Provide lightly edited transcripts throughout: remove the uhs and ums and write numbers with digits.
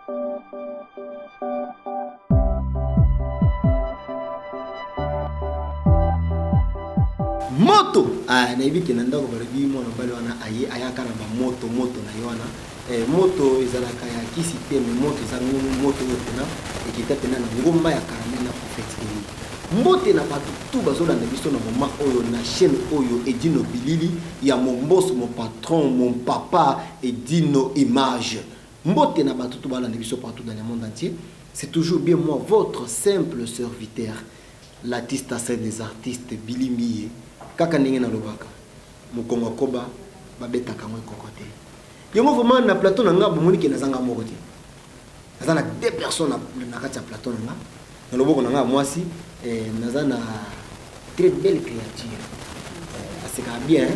Moto na ibi kinanda ko bari mo na bali wana aye ayaka na moto na yona moto ezalaka ya kisi te me moto ezango moto yotena ekita pena na ngomba ya karamena prophétique mbote na batu tu bazolanda biso na mama oyo na chaîne oyo Edino Bilili ya mon boss mon patron mon papa Edino Image mbote na batu tu balanda biso partout dans le monde entier. C'est toujours bien moi votre simple serviteur l'artiste à scène des artistes Billy Mie kaka ndenge na lobaka mukongo koba babeta kamwe kokote yongo vraiment na plateau nanga bomoni ke nazanga moko te nazana deux personnes na kati ya plateau nanga na loboko nanga mwasi nazana très belle créature aseka bien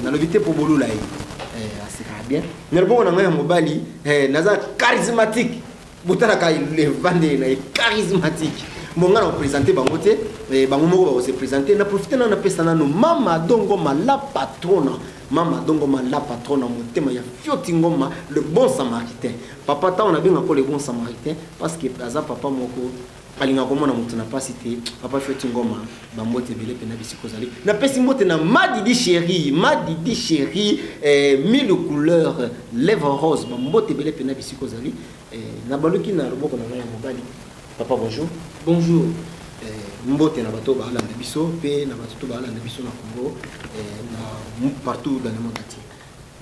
na lobité pour bolula aseka bien na loboko nanga ya mobali naza charismatique botana ka le vande na charismatique Monga na présenter bango te bango moko ba se présenter na profiter na pesa na no mama dongo ma la patronne motema ya fioti ngoma le bon samaritain papa ta on a bien encore le bon samaritain parce que plaza papa moko alinga komona mutu na pasi te papa fioti ngoma ba mbote bele pena bisiko zali na pesi mbote na madidi chérie mille couleurs lèvres roses ba mbote bele pena bisiko zali na baluki na roboko na ya mobali. Papa, bonjour. Bonjour. Mbote na bato ba alanda biso pe na bato ba alanda biso na Congo partout dans le monde entier.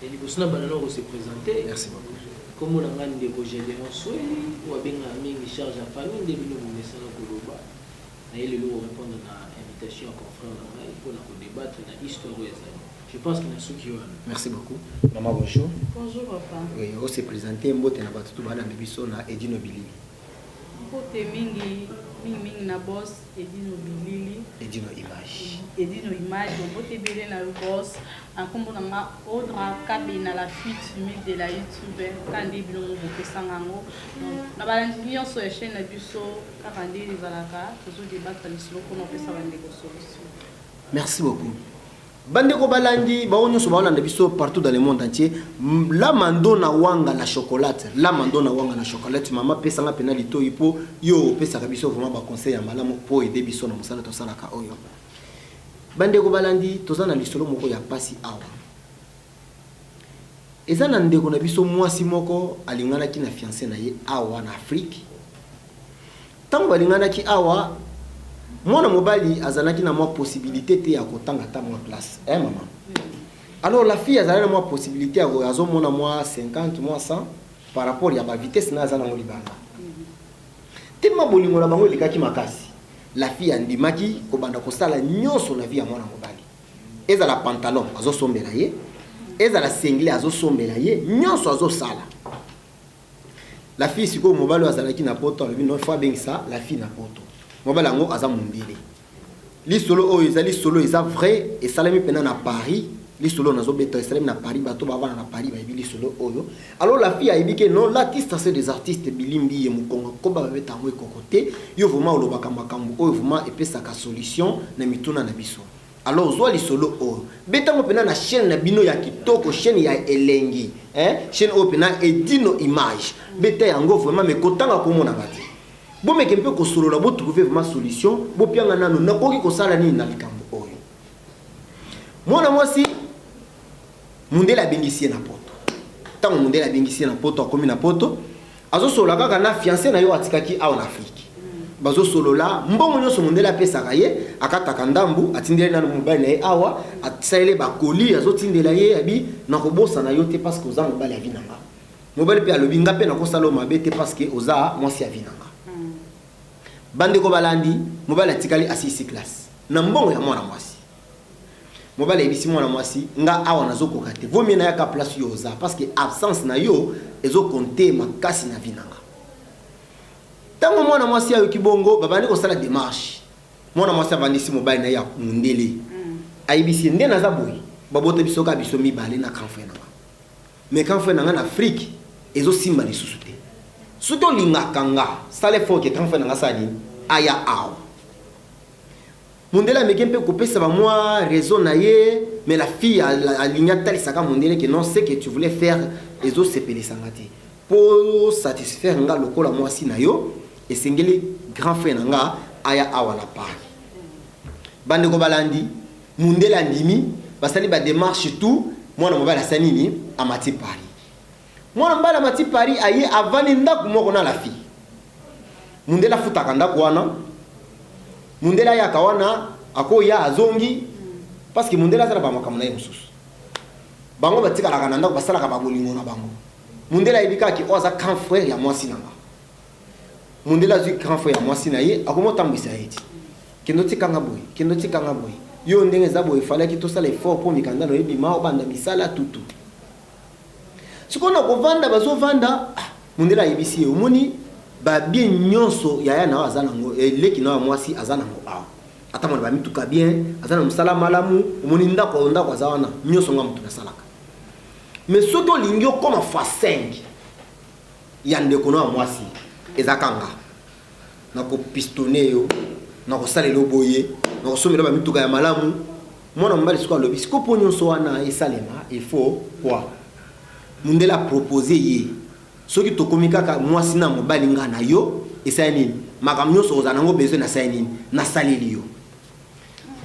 Et les bosna banano se présenter. Merci beaucoup. Comme on a ngandi ko génération sweli ou abenga mingi charge à famille de bino messana ko loba. Na ile lo répondre na invitation à confrère na ngai pour na ko débattre na histoire ezali. Je pense que na suki wana. Merci beaucoup. Maman, bonjour. Bonjour papa. Oui, on se présenter mbote na bato ba alanda biso na Edino Bilili. Mbote mingi na boss Edino Bilili. Edino Image. Edino Image, mbote bele na boss. Akombo na ma Audra Kabe na la fuite humide de la YouTube. Kandi bilo mo pesangango. Donc na balandi nyonso ya chaîne na biso kakande ezalaka tozo débattre lisolo ko no pesa bande ko solution. Merci beaucoup. Bandeko balandi baonyo so balanda biso partout dans le monde entier. La mando na wanga la chocolate mama pesa nga pena lito ipo yo pesa ka biso vraiment ba conseil ya malamu po aider biso na musala to sala ka oyo. Bandeko balandi tozana lisolo moko ya pasi awa. Eza na ndeko na biso mwasi moko alingana ki na fiancé na ye awa na Afrique. Tango balingana ki awa mwana mobali azalaki na mwa possibilité te ya kotanga ta mwa place maman. Alors la fille azalaki na mwa possibilité ya azomona mwa 50 mwa 100 par rapport ya ba vitesse na azana ngoli banga. Tellement bolingo na bango likaki makasi. La fille andimaki ko banda ko sala nyonso na vie ya mwana mobali. Eza la pantalon azo sombela ye, eza la singlet azo sombela ye, nyonso azo sala. La fille siko mobali azalaki na poto, no fois bengisa la fille na poto. Mobala ngo aza mundele li solo o ezali solo eza vrai et salami pena na Paris li solo nazo beta salami na Paris bato ba na Paris ba li solo oyo. Alors la fille a dit que non l'artiste c'est des artistes bilimbi et mukongo ko ba beta ngo kokote yo vraiment olobaka makambo oyo vraiment epesa ka solution na mituna na biso. Alors zo li solo oyo beta ngo pena na chaîne na bino ya kitoko chaîne ya elengi chaîne o pena Edino Image beta yango vraiment me kotanga ko mona bati. Bon mais kempe ko solo la bo trouver vraiment solution bo pianga nanu na koki ko sala ni na likambo oyo. Mwana mwasi mundela bengisi na poto. Tango mundela bengisi na poto akomi na poto azo solo kaka na fiancé na yo atikaki awa na Afrique. Bazo solo la mbongo nyonso mundela pesa kaye akataka ndambu atindele na mobali na ye awa atsaile ba koli azo tindela ye abi na kobosa na yo te parce que oza mobali ya vinanga. Mobali pe alobi nga pe na kosala mabete parce que oza mwasi ya vinanga. Bande ko balandi mobali atikali asisi classe na mbongo ya mwana mwasi mobali ebisi mwana mwasi nga awa nazoko kate vomi na yaka place yo za parce que absence na yo ezo compter makasi na vinanga tango mwana mwasi ayo kibongo babandi ko sala démarche mwana mwasi avandisi mobali na ya mundele ayibisi nde na zaboyi babote bisoka biso mibale na kanfwe nanga mais kanfwe nanga na Afrique ezo simba lisusu te Suto linga kanga, sale fo ke kanfa na sali aya awa. Mundela mekempe couper ça va moi raison na ye, mais la fille a ligna tali saka mundela que non c'est que tu voulais faire les autres sepeli sangati. pour satisfaire nga lokola mwasi na yo esengeli grand frère nga aya awa na Paris bande ko balandi mundela ndimi basali ba démarche tout mwana mobala sanini amati Paris mwana mbala amati Paris aye avani ndako moko na la fille mundela futaka ndako wana mundela ya kawana ako ya azongi parce que mundela sala ba makamna ye mususu bango batika la kananda ko basala ka babolingo na bango mundela ibika ki oza grand frère ya mwasi nanga mundela zui grand frère ya mwasi na ye akomo tambisa yeti kendo tikanga boy yo ndenge za boy fallait ki to sala effort pour mikanda no ebima obanda misala tutu sikona ko vanda bazo vanda mundela ibisi omoni ba bien nyonso ya na azana ngo leki na mwasi azana ngo awa ata mwana ba mituka bien azana musala malamu omoni ndako azawana nyonso nga mutu na salaka mais soto lingyo comme fois 5 ya ndeko na mwasi ezakanga na ko pistonner yo na ko salelo boye na ko somela ba mituka ya malamu mwana mbali siko lobi siko po nyonso wana esalema il faut quoi mundela proposer ye soki tokomika ka mwasi na mobali nga na yo esaya nini makambo nyonso ozana ngo besoin na saya nini na saleli yo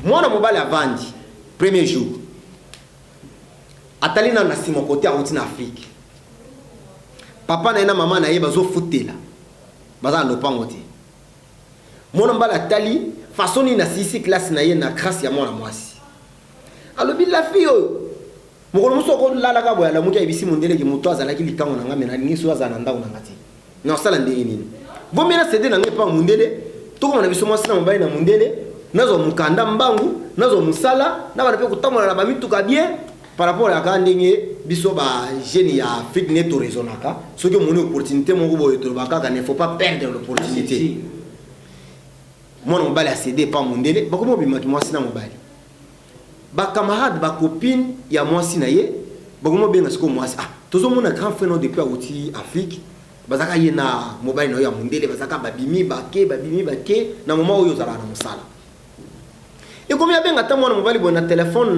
mwana mobali avandi premier jour atali na sima côté a na Afrique papa na ina mama na ye bazo futela baza lopango te mwana mobali atali façon ni na 6 classe na ye na grâce ya mwana mwasi alobi la fille oyo mokolo muso ko lala ka boya la muki ibisi mundele ki muto azala ki likango na ngamena ni so azana ndako na ngati na sala ndenge nini bomela cede na ngepa mundele to ko na biso mwasi na mobali na mundele nazo mukanda mbangu nazo musala na bana pe kutamona na ba mituka bien par rapport à quand ndenge biso ba jeune ya Afrique neto raisonnaka ce que mon opportunité moko boyo to baka ka ne faut pas perdre l'opportunité mon mobali a cédé pas mundele bakomo bimaki mwasi na mobali ba camarade ba copine ya mwasi na ye bakomo benga siko mwasi tozo mona grand frère no depuis outi Afrique bazaka ye na mobali na ya mundele bazaka babimi bake na moment oyo zala na musala et combien benga ta mwana mobali bona téléphone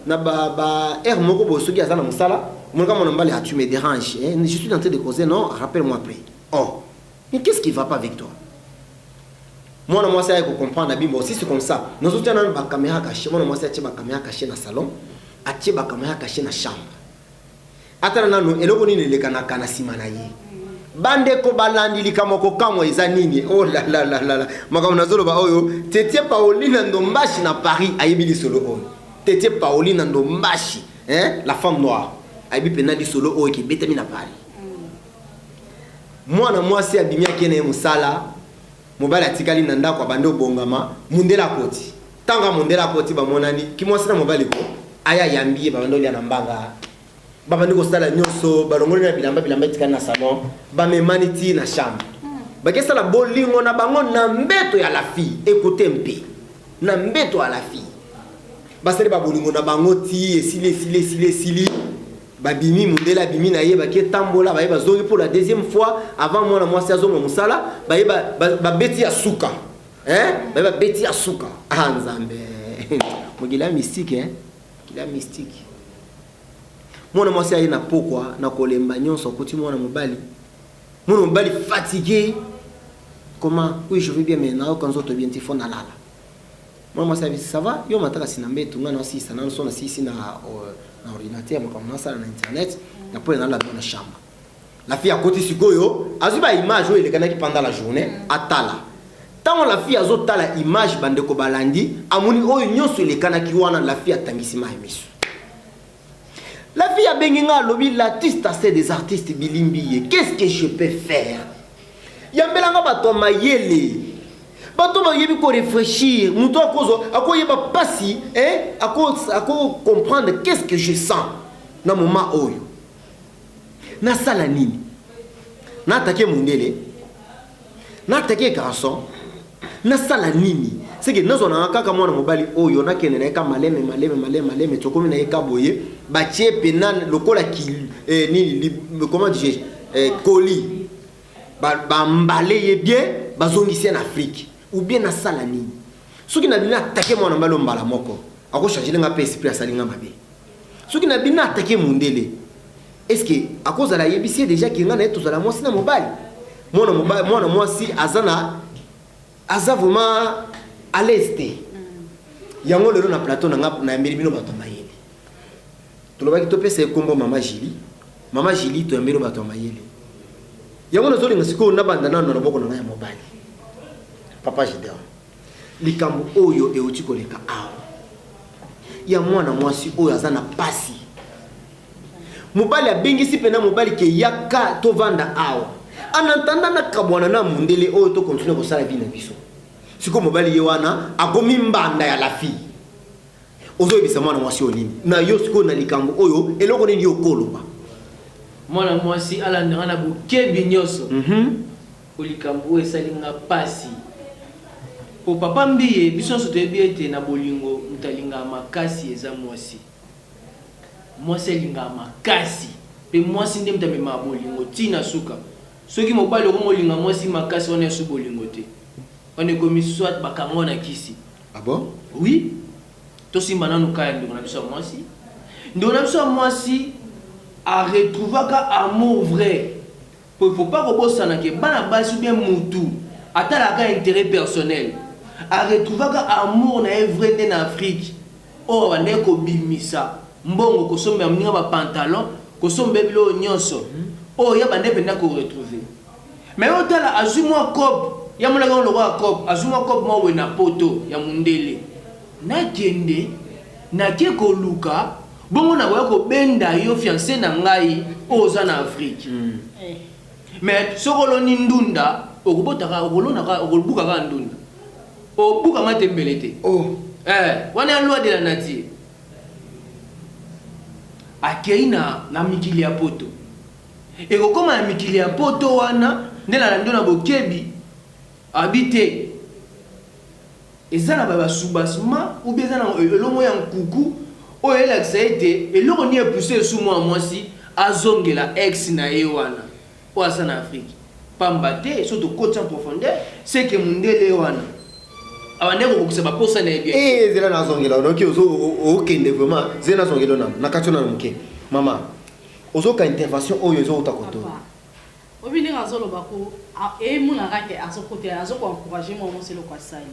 na ba air moko bo soki azana musala mon kama mobali tu me déranges je suis en train de causer non rappelle-moi après oh mais qu'est-ce qui va pas avec toi moi moi ça il comprendre na bimbo si c'est comme ça nous autres on a ba caméra cachée moi moi ça ba caméra cachée na salon atie ba caméra cachée na chambre atana nanu eloko nini le kana kana simana ye bande ko balandi likamoko kamwa eza nini oh la makamo nazolo ba oyo tetie Pauline Ndombashi na Paris ayibili solo oyo tetie Pauline Ndombashi la femme noire ayibi pena di solo oyo ki betami na Paris mwana mwasi abimia kene musala mobali atikali na ndako abande obongama mundela koti tanga mundela koti ba monani ki mwasi na mobali ko aya yambie ba bando lia na mbanga baba ndiko sala nyonso balongoli na bilamba etikali na salon bamemaniti na chambre bakesala bolingo na bango na mbeto ya la fille écoutez mpe na mbeto ya la fille basali ba bolingo na bango ti esili babimi mundela bimi na ye bakie tambola baye bazongi pour la deuxième fois avant moi na mwasi azonga musala baye ba beti ya suka baye ba beti ya suka nzambe mogila mystique kila mystique mwana mwasi aye na pokwa na kolemba nyonso kuti mwana mobali fatigué comment oui je vais bien maintenant quand on bien tifo na lala mwana mwasi abi ça va yo mataka sinambe tunga na sisi na sona sisi na ordinateur comme na sala na internet na pour na la bonne chambre la fille à côté sikoyo azuba image oyo elekana ki pendant la journée atala tant la fille azotala image bande ko balandi amuni oyo nyonso elekana ki wana la fille atangisima emisu. La fille a benginga lobi l'artiste c'est des artistes bilimbi. Qu'est-ce que je peux faire? Yambelanga bato mayele. Bato bayebi ko réfléchir, muto akozo akoyeba pasi ako comprendre qu'est-ce que je sens na moment oyo. Na sala nini? Na attaquer mundele. Na attaquer garçon. Na sala nini? C'est que nous on a kaka mwana mobali oyo na kene na ka maleme tokomi na eka boye batie penan lokola ki nini comment dire colis ba mbale bien bazongisi en Afrique ou bien na sala nini soki na bina attaquer mwana mbalo mbala moko ako changer nga pe esprit asalinga mabe soki na bina attaquer mundele est-ce que à cause de la yebisi déjà qui ngana tout la mwasi na mobali mwana mwasi azana aza vraiment à l'est yango lelo na plateau na mbeli bino bato mayele to lobaki to pesa kombo mama Jili to mbelo bato mayele yango na zolinga siko na banda na loboko na ya mobali papa Gideon likambo oyo euti koleka awa ya mwana mwasi oyo azana pasi mobali abengisi pena mobali ke yaka to vanda awa anantanda na kabwana na mundele oyo to continue kosala vie na biso siko mobali ye wana akomi mbanda ya la fille ozo ebisa mwana mwasi onini na yo siko na likambo oyo eloko nini yokoloba mwana mwasi alandanga na bokebi nyonso olikambo esalinga pasi po papa mbiye biso nyonso toyebi ete na bolingo mutalinga makasi eza mwasi mwasi alinga makasi pe mwasi nde mutamema bolingo tina suka soki mobali okomolinga mwasi makasi wana esu bolingo te wana ekomi soit bakango na kisi. Ah bon? Oui. Tosimba nanu kaya ndeko na biso mwasi ndeko na biso mwasi a retrouvaka amour vrai. Il ne faut pas que que bana basi bien mutu atalaka intérêt personnel a retrouvaka amour na vrai en Afrique. Oh ane ko bimisa mbongo ko somba mninga ba pantalon ko somba bilo nyonso. Oh ya bande penda ko retrouver. Mais otala azumwa cop ya mulaka lo kwa cop azumwa cop mo we na poto ya mundele. Na kende na ke ko luka bongo na ko benda yo fiancé na ngai oza na Afrique. Mais sokolo ni ndunda okubotaka okolonaka okolubuka ka ndunda obuka matembelete oh wana loi de la nature akeina na mikili ya poto ekokoma na mikili ya poto wana ndela ndona bokebi habité ezana baba subasma ou bien ezana elongo ya nkuku oyo elakisa ete eloko ni epoussé sumo a mwasi azongela ex na ye wana en Afrique. Pambate, surtout côté en profondeur, c'est que mon délai wana. Abandé ko kusaba posa na bien. Zela na zongela donc ozo okende vraiment zela zongela na katona muke. Mama, ozo ka intervention oyo zo utakoto. Obini ngazolo bako muna kake azokote azoko encourager mo moselo kwa sai.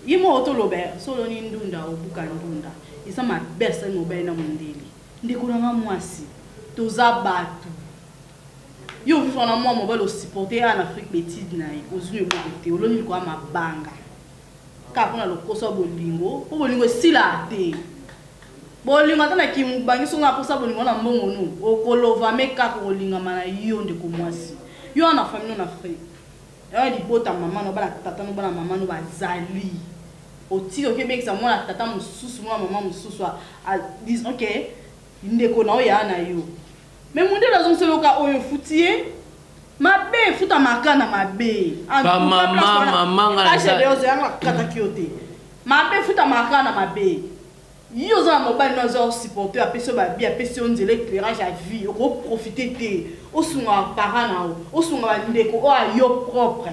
Yimo otolobe solo ni ndunda obuka ndunda. Isa ma besa no be na mundeli. Ndekuna mwasi tozabatu. Yo vivre na moi mobile supporter en Afrique petite na ozuni bokote oloni kwa mabanga ka pona lokoso bolingo po bolingo sila te bolingo tana kimbangi songa posa bolingo na mbongo no okolova meka ko linga mana yo ndeko mwasi yo na famille na Afrique ya di bota mama no bala tata no bala mama no bazali oti okebe kisa mwana tata mususu mwana mama mususu a dis OK ndeko na ya na yo. Mais mon Dieu, la zone seloka oyo futier, ma bé futa makana ma bé. Ba mama ngala sa. Aje beoze anga kata kiote. Ma bé futa makana ma bé. Yo za mobile no zo supporter apeso ba bi apeso nzele éclairage à vie, o profiter te. O sunga parana o sunga ba ndeko o ayo propre.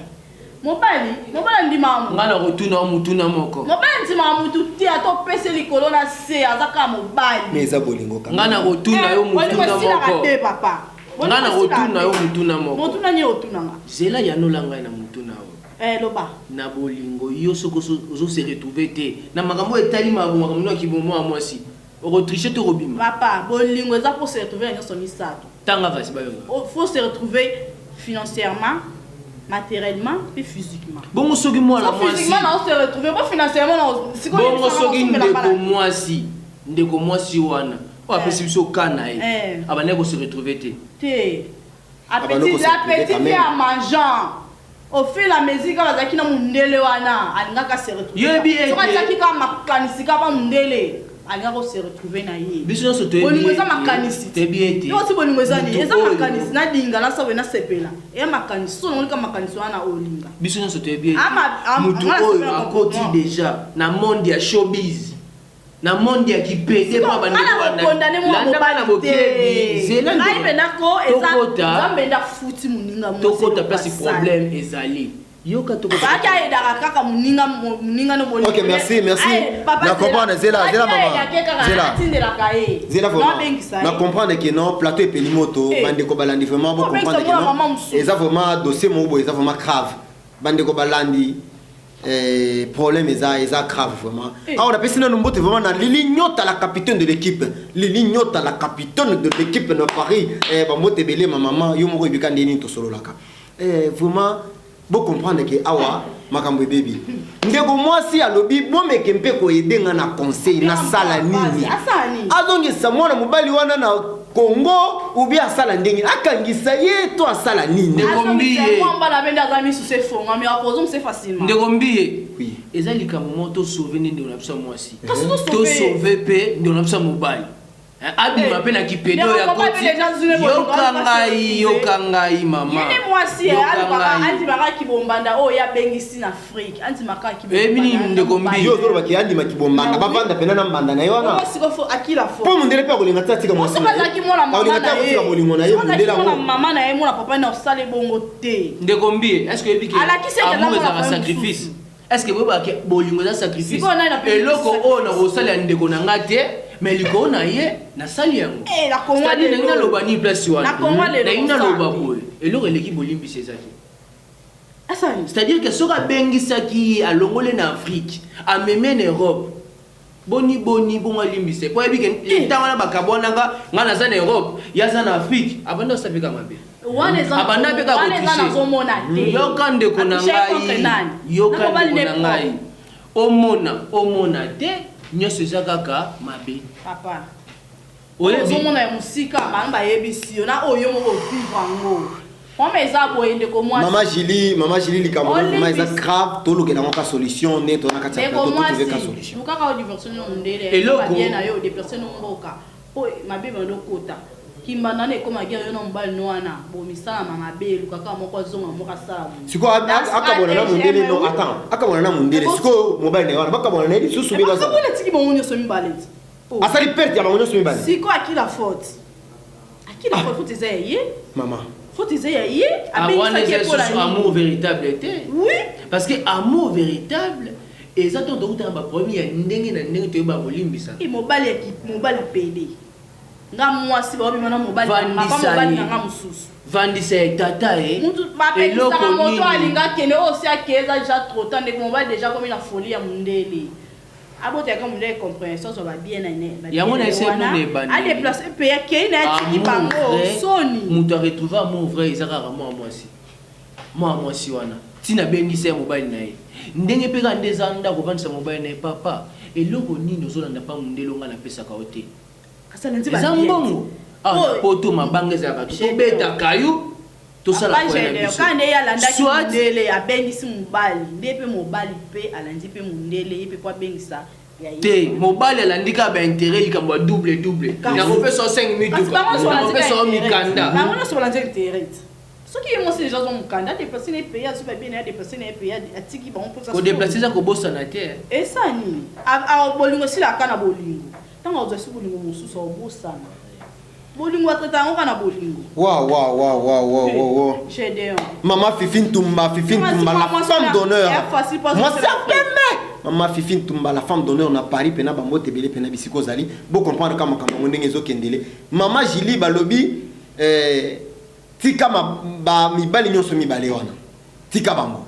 Mobile ndi mamu. Ngala rotuna mutuna moko. Mobile ndi mamu tuti ato pese likolo na se azaka mobile. Mais za bolingo kama. Ngana rotuna yo mutuna moko. Papa. Ngana rotuna yo mutuna moko. Mutuna nye otuna nga. Zela ya no langa na mutuna o. Loba. Na bolingo yo soko zo se retrouver te. Na makambo etali mabonga kamno kibomo a mwasi. O tricher to robima. Papa, bolingo za pour se retrouver en son misato. Tanga vasi ba yo. Faut se retrouver financièrement, matériellement et physiquement. Bon soki moi la moi physiquement on se retrouver pas financièrement bon soki ndeko mwasi wana o apesi biso kana e abane ko se retrouver te appétit à mangeant au fil la musique ka bazaki na mundele wana alinga ka se retrouver yebi e so ka ka makanisi ka ba mundele alinga ko se retrouver na ye biso so te bolingo za makanisi te biete yo ti bolingo za ni eza makanisi na dinga na sa wena sepela e makanisi so nolika makanisi wana olinga biso so te biete mutu oyo akoti déjà na monde ya showbiz na monde ya kipede pa bande wana landa bana bokebi zela ngai benako eza nzambe nda futi muninga mo tokota place problème ezali yoka to Baka edaka kaka muninga no bolingo. Ok, merci. Na comprendre Zela maman. Zela vraiment. Na comprendre que non plateau et pelimoto bande ko balandi vraiment bon comprendre que non. Et ça vraiment dossier mon boy, ça vraiment grave. Bande ko balandi problème est grave vraiment. Ah on a pensé nous mbote vraiment na Lili Nyota la capitaine de l'équipe. Lili Nyota la capitaine de l'équipe de Paris. Ba mbote belé ma maman yo moko ibikande ni to solo laka. Vraiment bon comprendre que awa makambo baby. Ndeko mwasi alobi bomeke mpe ko edenga na conseil na sala nini. Azongisa mwana mobali wana na Congo ou bien sala ndenge akangisa ye to asala nini. Ndekombiye. Mwamba na benda za misu se fonga mais apozom c'est facilement. Ndekombiye. Oui. Ezali ka moment to sauver ndeko na biso mwasi. To sauver pe ndeko na biso mobali. Abi mapena kipedo ya koti. Yokangai mama. Yene mwasi anti baka kibombanda o ya bengisi na Afrique. Anti maka kibombanda. Mini ndekombi. Yo zoro baki andi makibombanda. Bavanda pena na mbanda na yona. Mwasi ko fo akila fo. Po mundele pe kolinga tatika mwasi. Mwasi bazaki mona mama na ye. Mundele mona mama na ye mona papa na osale bongo te. Ndekombi, est-ce que ebiki? Amour est un sacrifice. Est-ce que bobaki bolingo za sacrifice? Eloko o na osale ndeko na ngate. Mais le Congo na ye na sali yango. C'est-à-dire na loba ni place wana. Na ina loba boy. Et l'autre l'équipe Olympique c'est ça. C'est-à-dire que soka bengisaki a longole na Afrique, a même en Europe. Boni bon Olympique c'est pour que ntanga ba kabona nga na za na Europe, ya za na Afrique, abanda sabika mabe. Abanda beka ko toucher. Yokande ko na ngai. Yokande ko na ngai. Omona te. Nyoso zakaka mabe papa oyebi mona musika bamba yebisi na oyo moko vivre ngo on meza boyende ko moi maman Julie likambo maman eza grave to lokela ngoka solution ne to na kati ya plateau to trouver ka solution ukaka o diversion ndele bien na yo des personnes ngoka po mabe bando kota kimba nane koma gya yo na mbali no wana bo misala mama be lukaka moko zonga moka sala siko akabona na mundele no attends akabona na mundele siko mobile ne wana bakabona na ili susu bela za akabona tiki bongo so mibale asali perte ya bongo so mibale siko akila faute faute ezeye maman faute ezeye abona c'est amour véritable était oui parce que amour véritable exactement donc tu as ba premier ndenge na ndenge to ba bolimbisa et mobile PD nga mwasi ba bimana mobali papa mobali nga mususu vandisa tata mutu bapesa moto alinga kene o si akeza déjà trop temps de mobali déjà comme une folie ya mundele abote ka mundele compréhension so ba bien na ne ya mona ese mone bani a déplacer pe ke na tiki bango soni mutu retrouver mon vrai izaka moi mwasi wana tina bengisa mobali na ye ndenge pe ka ndezanda ko vandisa mobali na papa eloko nini ozolanda pa mundele nga na pesa ka ote Zambongo. Poto mabanga za ka to beta kayu to sala ko na biso. Kande ya landa ki mundele ya bengisi mobali, ndepe mobali pe alandi pe mundele pe kwa bengisa. Te mobali alandika ba intérêt likambo double. Na ko pesa 5 minutes. Na ko pesa mikanda. Na mona so balandi intérêt. Ce qui est moi c'est les gens ont candidat des personnes payées à super bien des personnes payées à tiki ba on peut ça. Ko déplacer ça ko bossa na terre. Et ça ni a bolingo si la kana bolingo. Tant on doit se bolingo mususu au bossana. Bolingo atata on kana bolingo. Wow. Maman Fifine Toumba la femme d'honneur. Moi ça pembe. Maman Fifine Toumba la femme d'honneur na Paris pena ba mote belé pena bisiko zali. Bo comprendre kama ndenge zo kendele. Maman Julie balobi tika ba mibali nyonso mibale wana. Tika bango.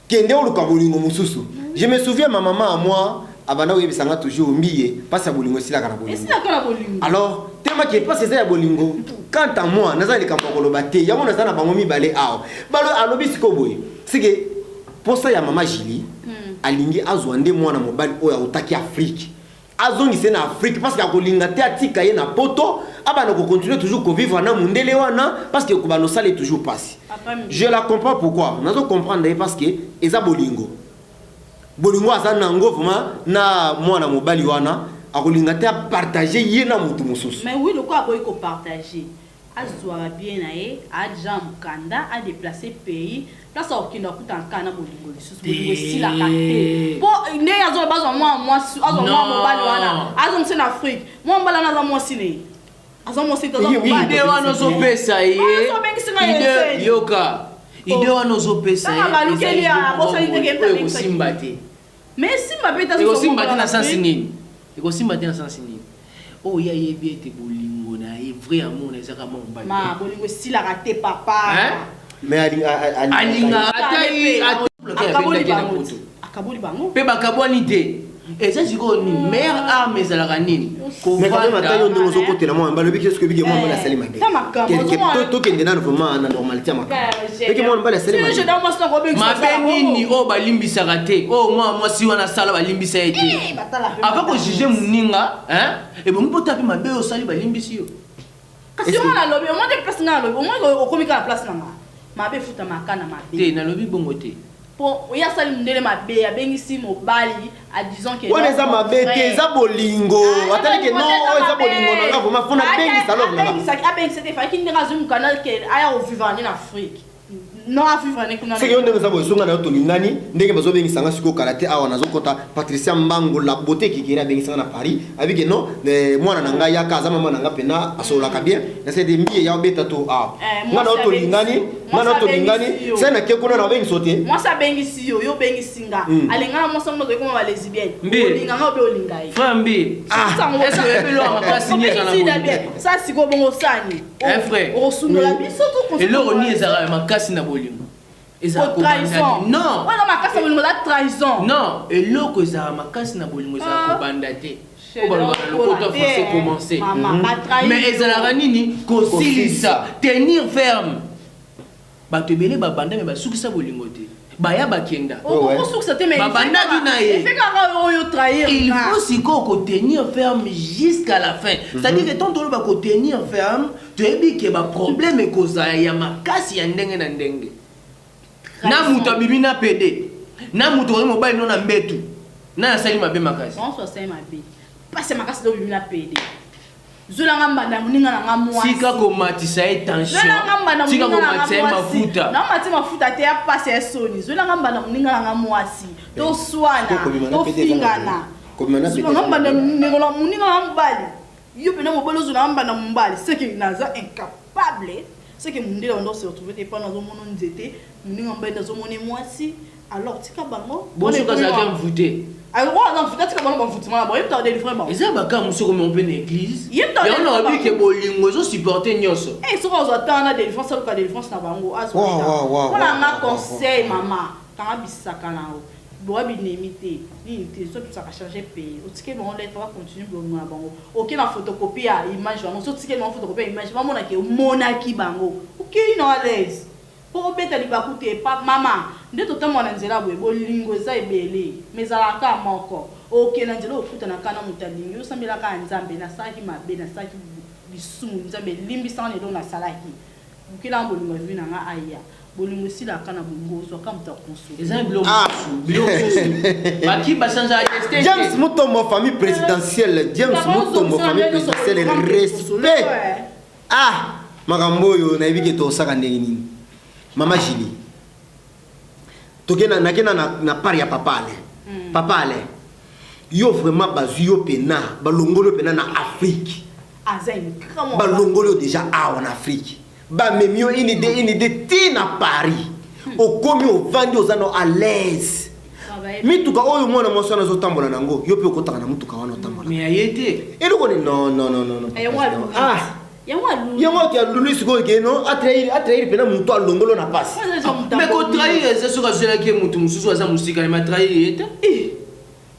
Kende oluka bolingo mususu. Je me souviens ma maman à moi abana oyebisanga toujours mbiye passe ya bolingo sila kana bolingo. Sila kana bolingo. Alors, tellement qu'il passe ça ya bolingo. Quant à moi, naza le kampo koloba te, yango naza na bango mibale awo. Balo alobi siko boye. C'est que pour ça ya mama Julie, alingi azwande mwana mobali oya utaki Afrique. Azongi c'est na Afrique parce que akolinga te atika ye na poto, abana ko continuer toujours ko vivre na mundele wana parce que ko bano sale toujours passe. Je la comprends pourquoi. Nazo comprendre parce que eza bolingo. Bolingo aza nango vraiment na mwana mobali wana akolinga te partager ye na mutu mususu. Mais oui, le quoi boy ko partager. Azwa bien nae, a jam kanda, a déplacer pays. Là ça okina kuta kana bolingo lisusu bolingo sila kate. Po ne azo bazo moi azo moi mobali wana. Azo mse na Afrique. Moi mbala na za moi sine. Azo moi sita za mobali. Ide wana so pesa ye. Ide yoka. idée wana ozopesa simba te mais simba pe ta simba te na sens nini simba te na sens nini oh ya yebi ete bolingo na ye vrai amour na ezaka mobali ma bolingo esilaka te papa mais alinga akaboli bango pe bakabwani te eza sikoyo ni meilleure arme ezalaka nini kovandatayo ndenge ozokotela mwa mbala obiki soki obiki mwa mbala asali mabe tokende nano vraiment na normalité ya makabiki mwa mbala asali mabe nini oyo balimbisaka te oyo mwa mwasi wana asala balimbisa ye te ava kojuge moninga ebongi mpota mpe mabe oyo osali balimbisi yo kasi yo nga nalobi omwa nde place nga nalobi omwa okomika na place nanga mabe efutamaka na mabe te nalobi bongo te oya sali mundele mabe abengisi mobali a disant que on eza mabe te eza bolingo atali ke non eza bolingo nanga vraiment fona bengisa love nanga abengisa te faki ndenge azomukana ke aya ovivre en Afrique non avivre ne kuna seki yo ndenge eza boesunga na yo tolingani ndenge bazobengisanga sikoyo kala te awa nazokota Patricia Mbango la beauté kikiri abengisanga na Paris abike non mwana na ngai yaka aza mama na nga pena asololaka bien nasede mbie ya obeta to nga na yo tolingani sai na ke kuna na obengisa te mwasi abengisi yo yo obengisi nga alingana mwasi ngo ekoma ba lesbienne olinga nga obe olinga ye frère mbi est-ce que ebelo makasi ni ezala bongo ça siko bongo sani frère osundola biso to eloko ni ezala makasi na bolingo trahison non wana makasi na bolingo la trahison non eloko ezala makasi na bolingo ezala kobanda te lokota français commencer mais ezalaka nini kosilisa tenir ferme bato ebele babanda me basukisa bolingo te baya bakenda babandaki na ye il faut sikoyo kotenir ferme jusqu'à la fin c'est-à-dire que tant toloba kotenir ferme toyebi ke baproblème ekozala ya makasi ya ndenge na ndenge na moto abibi na pede na moto oyo mobali no na mbetu na asali mabe makasi pasi makasi do bimina pede zulanga mbanda muninga na ngamwa sika komatisa ye tension sika komatisa ye mafuta na mati mafuta te ya pasi ya soni zulanga mbanda muninga na ngamwasi to swana to fingana zulanga mbanda nengola muninga na mbali yo pena mobalo zulanga mbanda mbali c'est que naza incapable c'est que mundela ndo se retrouver te pendant zo mono nzete muninga mbali ndazo mone mwasi alors tika bango bonso kaza ka mvute alors on a tika bango mvutima ba yimta de livrer ba eza baka musoko me open église ya on a dit que bolingo zo supporter nyoso so on attend na défense ka défense na bango azo on a un conseil maman kanga bisaka na o boa binemité ni te so tout ça va changer pays o tike bango lettre va continuer blongo na bango OK na photocopie ya image bango so tike na photocopie image ba mona ke monaki bango OK no à l'aise pour beta libaku te pa mama nde totamwa na nzela boye bolingo eza ebele mezalaka moko OK na nzela okuta na kana mutalingi osambela ka nzambe na saki mabe na saki bisumu nzambe limbisa ne do na salaki ukila bolingo vi na nga aya bolingo sila kana bongo so ka muta konso eza bilo baki basanja tester James Mutombo famille présidentielle respect makambo yo na ebike to saka ndenge nini mama Jili tokena nakena na pari ya papale papale yo vraiment bazu yo pena balongolo pena na Afrique balongolo déjà en Afrique ba memio une idée tina Paris okomi ovandi ozano à l'aise mituka oyo mwana mwasi wana zotambola nango yo pe okotaka na mutuka wana otambola mais ayete eloko ni non yango ki alulu sikoyo ke no atrahir pena mutu alongolo na pasi mais ko trahir eza soka zela ke mutu mususu aza musika ma trahir yete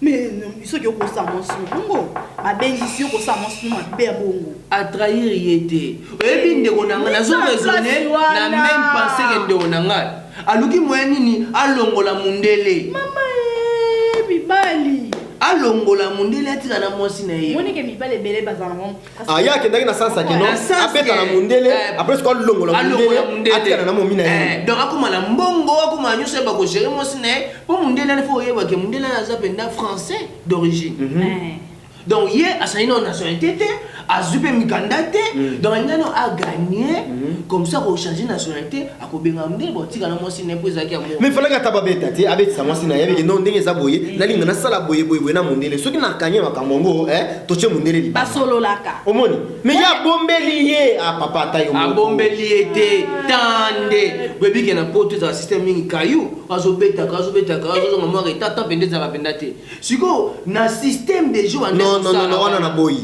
mais iso ki okosa monsi bongo abengisi okosa monsi mabe bongo a trahir yete oyebi ndeko nanga nazo raisonner na même pensée ke ndeko nanga aluki moya nini alongola mundele mama bibali alongola mundele atika na mwasi na ye moni ke mibale bele bazana mom ya ke ndaki na sansa ke no apeta na mundele après ce qu'on longola mundele atika na momina ye donc akoma na mbongo akoma nyuso ba ko gérer mwasi na ye po mundele na fo yeba ke mundele na za penda français d'origine donc ye asani na nationalité azupe mikandate donc ngano a gagné comme ça pour changer nationalité akobenga mndele botika na mwasi ne poza ki amour mais fallait que tababeta ti abetisa mwasi na yebe non ndenge za boye na linga na sala boye na mundele soki na kanye makambo toche mundele li ba solo laka omoni mais ya bombeli ye a papa tayo a bombeli était tande bebi ke na poto za système mingi kayu azobeta azonga mo reta ta pende za pendate siko na système de jeu non wana na boy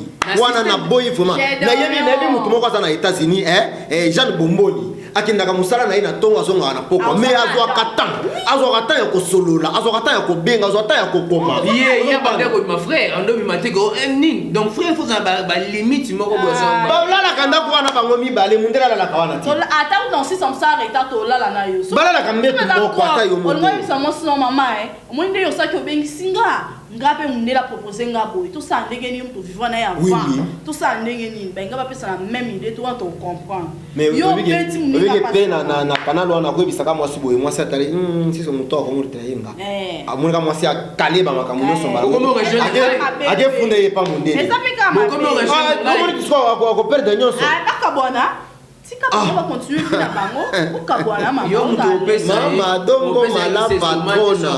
vraiment na yebi mutu moko za na États-Unis Jean Bomboli akindaka musala na ina tonga zonga na poko mais azwa katan ya kosolola azwa katan ya kobenga azwa katan ya kokoma ye bande ko ma frère ando bi mateko nin donc frère faut ça ba limite moko boso ba la kanda ko wana bango mibale mundela la kawana ti ata dans si som ça reta to la na yo bala la kambe to moko ata yo mo on ça mo sino mama omwinde yo sa ki obengi singa ngape mundela proposer ngabo tout ça ndenge ni mtu vivant na ya enfant tout ça ndenge ni ba ngaba pesa na même idée to want to comprendre yo beti mundela pena na kanalo wana ko bisaka mwasi boye mwasi atali siso muto ko murita yenga amunga mwasi akaleba makamuno somba age funde ye pa mundela eza pika ma ko muri tsko ko perdre nyonso bakabona tika ba continuer na bango ukabwana mama yo muto pesa mama dongo mala patrona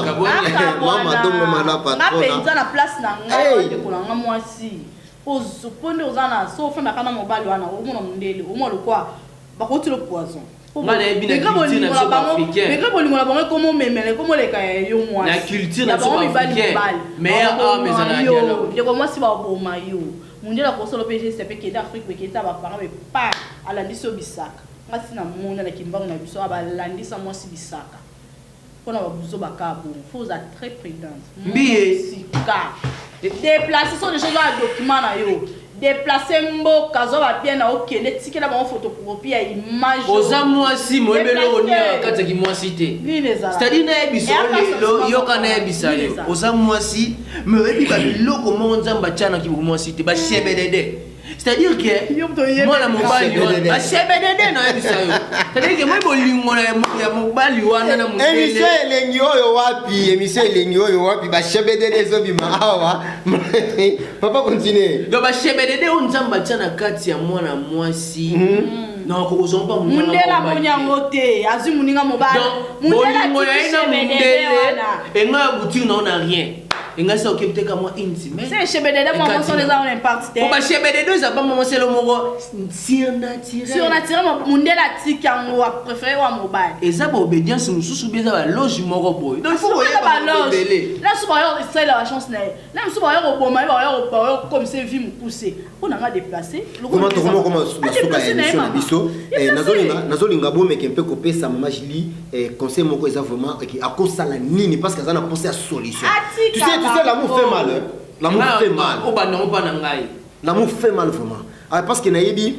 mama dongo mala patrona na penza na place na ngai de kolanga mwasi ozoponde ozana so fema kana mobali wana omona mundele omona kwa bakoti le poison mana ebina culture na africaine mais quand bolingo la bango comment memele comment les kaya yo mwasi la culture na africaine mais mais na dialogue de comment si ba boma yo mundela ko solo pg c'est que d'Afrique mais que ta ba parent mais pas ala ndiso bisaka ngasi na mona na kimbango na biso aba landisa mwasi bisaka pona ba buzo bakabo faut être très prudente mbiye sika déplacer sont des choses à document na yo déplacer mboka zo ba bien na okele tikela ba photocopie ya image oza mwasi mo ebelo ni akata ki mwasi te c'est-à-dire na ebiso lelo yoka na ebisa yo oza mwasi me ebi ba biloko mo nzamba chana ki mwasi te ba shebedede c'est-à-dire que moi la mobali ba shebedede na ebisa yo c'est-à-dire que moi bolingo ya mobali wana na mundele emission elengi oyo wapi ba shebedede zo bima awa papa continue do ba shebedede on nzamba chana kati ya mwana mwasi non ko ozomba mundela monyango te azu muninga mobali mundela tina mundele enga boutique non a rien enga ça okipte ka moi intime c'est shebedede moi on les a on impact te ba shebedede za ba moi c'est le moro sur naturel mundela tikango a préféré wa mobile et ça ba obédience mususu beza ba loge moro boy donc faut ba loge là supérieur c'est la chance là supérieur au bon ba comme c'est vie me pousser on a déplacer comment nazolinga bomeke mpe kopesa mama Julie conseil moko eza vraiment akosala nini parce que ça na pensé à solution tu sais l'amour fait mal l'amour fait mal l'amour fait mal vraiment parce que nayebi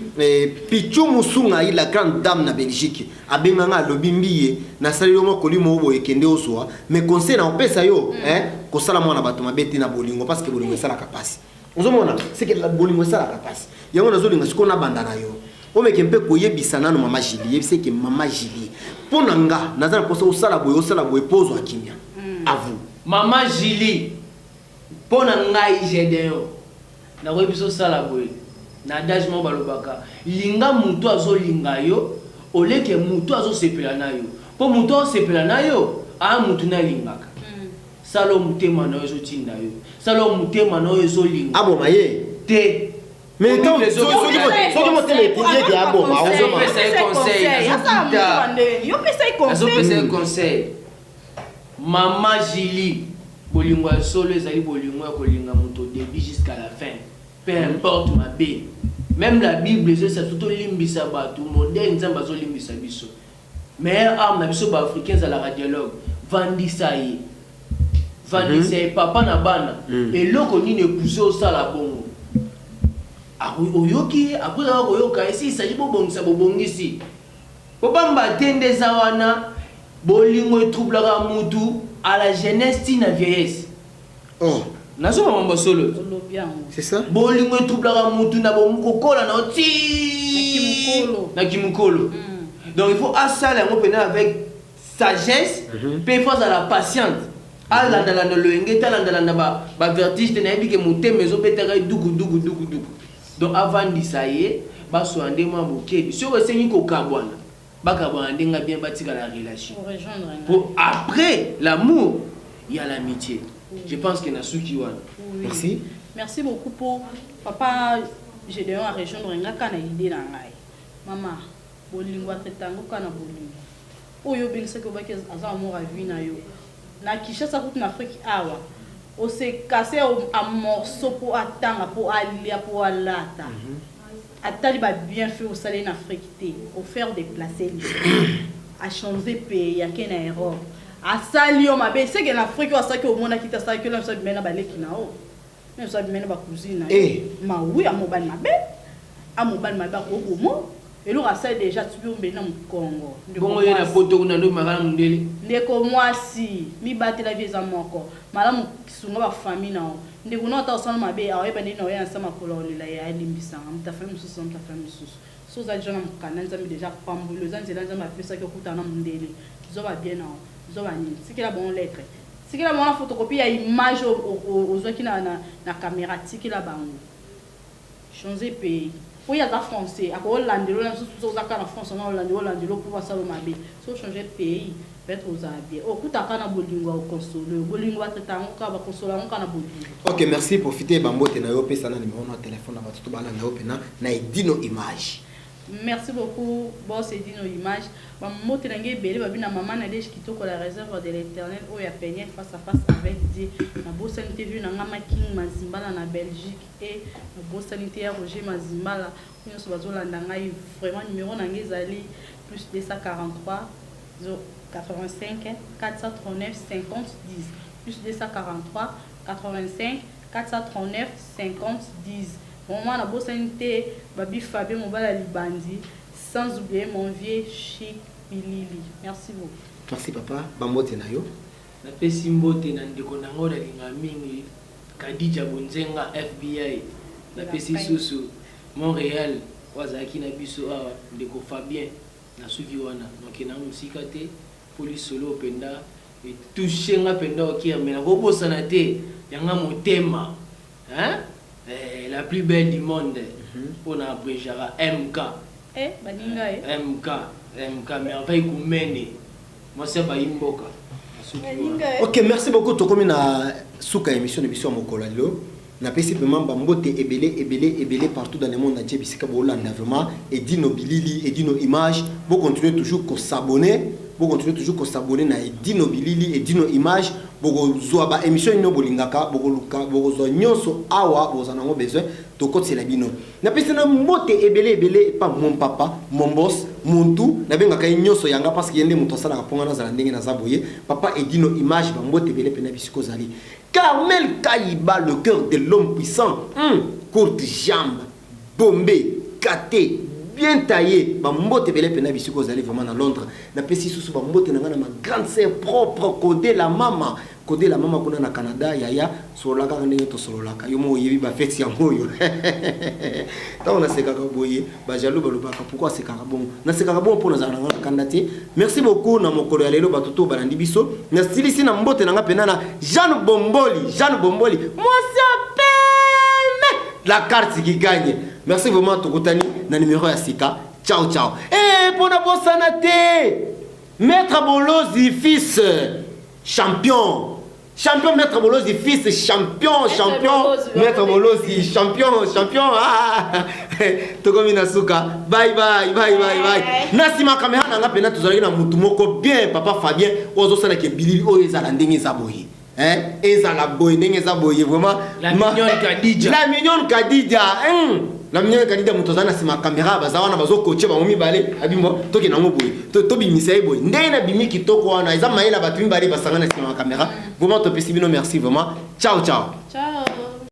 Pichu Musunga la grande dame na Belgique abenganga lobimbiye na salilo mo kolimo bo ekende oswa mais conseil na opesa yo kosala mwana bato mabeti na bolingo parce que bolingo sala kapasi ozomona c'est que la bolingo sala kapasi yango nazolinga sikona banda na yo omeke mpe koyebisa nano mama Julie yebise ke mama Julie pona nga nazala posa osala boye pozo akimia à vous mama Julie pona ngai Gédéon na koyebiso sala boye na adage mo balobaka linga mutu azolinga yo oleke mutu azosepela na yo po mutu azosepela na yo a mutu na lingaka salo mutema na yo ezotinda yo salo mutema na yo ezolinga aboma ye te mais quand conseil Maman Julie bolingo ya solo ezali bolingo ya kolinga moto début jusqu'à la fin peu importe ma bé même la Bible ça tout limbisa bato modèle nzamba zo limbisa biso mais na biso ba africains à la dialogue vandisa yi papa na bana eloko nini ekuze osala bongo oyoki akoza koyoka esi isaji bobongisa bobongisi bobamba tende za wana bolingo etroublaka mutu à la jeunesse tina vieillesse oh nazo mamba solo c'est ça bolingo etroublaka mutu na bomukokola na oti na kimukolo donc il faut asala ngo pena avec sagesse pe face à la patience alanda le ngeta alanda ba vertige na yebike muteme zo betaka dugu donc avant d'essayer baso ande moi bokebi si on sengi ko kabwana bakabwana ndenga bien batika la relation pour après l'amour il y a l'amitié. Je pense qu'il y a Suki Wan. Merci. Merci beaucoup pour papa. J'ai donné à rejoindre un gars qui a idée dans l'aïe. Maman, bolingwa tretango kana bolingo. Oyo bingse ko ba ke azamour à vie na yo. Na Kinshasa pour l'Afrique awa. On s'est cassé un morceau pour attendre pour aller pour alata. Atali ba bien fait au salé en Afrique au faire déplacer à changer pays à quelle erreur. A sali o mabe c'est que l'Afrique wa saki au monde qui t'a saki que l'on sabi mena baleki na o même sabi mena ba cousine ma oui a mobile mabe ko mo et lo rasai déjà tu peux mbena mu Congo bongo yena poto kuna ndo makala mundele ndeko mwasi mi bati la vie za moko malamu kisunga ba famille na o ndeko no ta osana mabe a yeba ndino ya nsama kololela ya limbisa mta famille susu so za jona mukana nzambi déjà pambulo za nzela nzamba pesa ke kutana mundele zo ba bien na si qu'il a bon lettre, si qu'il a bon la photocopie, il y a image aux gens qui na caméra, si qu'il a bon changer pays. Oui, il y a des Français, à Hollande, là, sous en France, on a Hollande, pour voir ça le mabé. So changer pays, peut-être aux habits. Au coup t'as bolingo au console, bolingo à traiter en cas, va consoler en cas bolingo. Ok, merci. Profitez, bambote na yo pesa na numéro na téléphone na batutu bana na yo pena na edino image. Merci beaucoup, boss Edino Image. Maman Tenenge Bélé, Babina Maman Nadège Kitoko, la réserve de l'éternel, où il y a peigné face à face avec Dieu. La bosse sanité, Nangama King Mazimbala, na Belgique, et la bosse sanitaire Roger Mazimbala, où nous sommes vraiment numéro Nangezali, plus 243 085 439 50 10. Plus 243 85 439 50 10. Moment la bosse sanité, Babi Fabien Mobala Libandi, sans oublier mon vieux Chic Bilili. Merci beaucoup. Merci papa. Bambote na yo. Na pesi mbote na ndeko na ngoda linga mingi Kadija Bonzenga FBI. Na pesi susu Montréal wazaki na biso awa ndeko Fabien na suki wana. Donc na musika te police solo penda et toucher nga penda okia mais na bobosa na te yanga motema. Hein? La plus belle du monde pour na Brejara MK. MK merveille kumene. Moi c'est Baimboka. Ok, merci beaucoup Tokomi na suka émission de Biso Mokolo lelo. Na pesi pement bambote ebele partout dans le monde entier bisika bolanda vraiment et Dino Bilili et Dino Image, vous continuez toujours à s'abonner. Vous continuez toujours à s'abonner na Edino Bilili et Dino Image. Vous avez émission ino bolingaka, vous avez nyonso awa, vous en avez besoin. Donc c'est la bino. Na pesi na mbote ebele pas mon papa, mon boss, mon tout. Na benga kay nyonso yanga parce que yende muto sala kaponga na zala ndenge na zaboye. Papa Edino Image ba mbote ebele pena bisiko zali. Carmel Kaïba, le cœur de l'homme puissant. Courte jambe, bombé, caté. Bien taillé, bambote bele pena bisiko zali vraiment dans Londres. Na pesi susu bambote na ma grande sœur propre Codé la maman kuna na Canada yaya solaka ndenge to solaka. Yo mo yebi ba fexi yango yo. Ta on a seka ka boye, ba jalo balobaka pourquoi seka ka bon. Na seka ka bon pour na kandati. Merci beaucoup na mokolo ya lelo batuto balandi biso. Na stilisi na mbote na nga pena na Jeanne Bomboli. Moi s'appelle la carte qui gagne. Merci vraiment Tokotani na numéro ya sika. Ciao. Et pour la santé, Maître Bolozi fils champion Maître Bolozi fils champion Maître Bolozi champion Tokomi na suka. Bye. Nasima kamera na nga pena tuzali na mutu moko bien papa Fabien ozo sana ke bilili o ezala ndenge zaboyi. Ezala boy ndenge zaboyi vraiment la mignonne Kadija. La mignonne Kadija mutozana sima kamera bazawana bazokoche ba momi bale abimo toke na ngoboyi to bimisa boy ndenge na bimi kitoko wana eza maela batu mbali basangana sima kamera. Vraiment to pesi bino merci vraiment. Ciao.